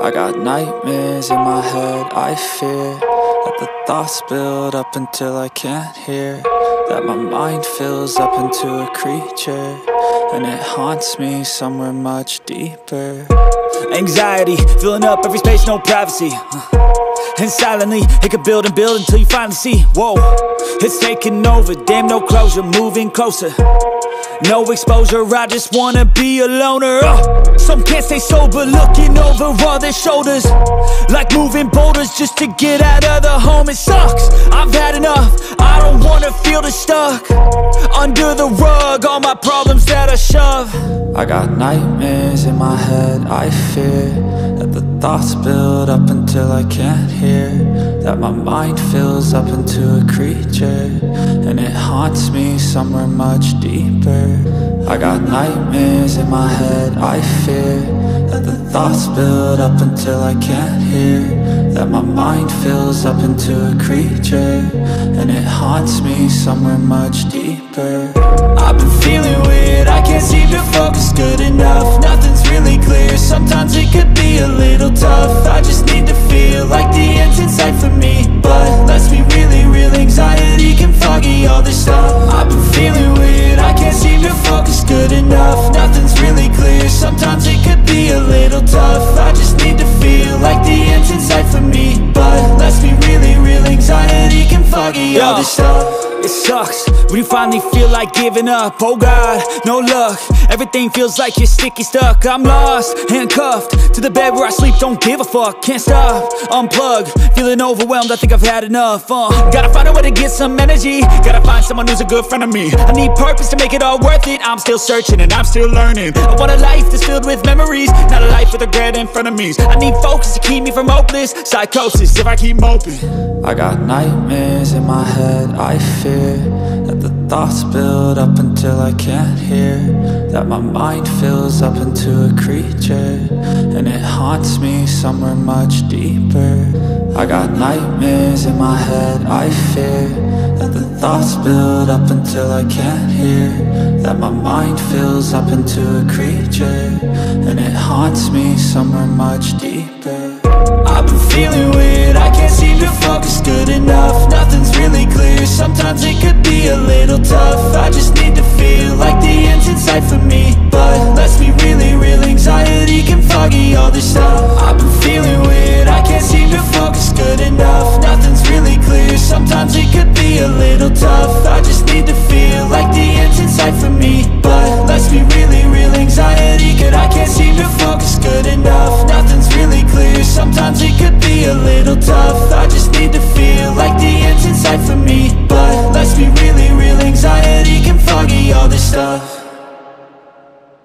I got nightmares in my head, I fear that the thoughts build up until I can't hear, that my mind fills up into a creature, and it haunts me somewhere much deeper. Anxiety, filling up every space, no privacy, and silently, it could build and build until you finally see, whoa, it's taking over, damn no closure, moving closer. No exposure, I just wanna be a loner. Some can't stay sober, looking over all their shoulders, like moving boulders just to get out of the home. It sucks, I've had enough, I don't wanna feel the stuck under the rug, all my problems that I shove. I got nightmares in my head, I fear that the thoughts build up until I can't hear, that my mind fills up into a creature, and it haunts me somewhere much deeper. I got nightmares in my head, I fear that the thoughts build up until I can't hear, that my mind fills up into a creature, and it haunts me somewhere much deeper. I've been feeling weird, I can't seem to focus good enough, nothing's really clear, sometimes it could be a little tough. I just need to feel like the end's in sight for me, but let's be really real, anxiety can foggy all this stuff. I've been feeling weird, I can't seem to focus good enough, nothing's really clear, sometimes it could be a little tough. I just need to feel like the end's in sight for me, but let's be really real, anxiety can foggy all this stuff. It sucks when you finally feel like giving up. Oh God, no luck, everything feels like you're sticky stuck. I'm lost, handcuffed to the bed where I sleep, don't give a fuck. Can't stop, unplug, feeling overwhelmed, I think I've had enough. Gotta find a way to get some energy, gotta find someone who's a good friend of me. I need purpose to make it all worth it, I'm still searching and I'm still learning. I want a life that's filled with memories, not a life with regret and frenemies. I need focus to keep me from hopeless psychosis if I keep moping. I got nightmares in my head, I fear that the thoughts build up until I can't hear, that my mind fills up into a creature, and it haunts me somewhere much deeper. I got nightmares in my head, I fear that the thoughts build up until I can't hear, that my mind fills up into a creature, and it haunts me somewhere much deeper. I've been feeling weird, I can't seem to focus good enough, nothing's really clear, sometimes it could be a little tough. I just need to feel like the end's in sight for me, but let's be really real, anxiety can foggy all this stuff.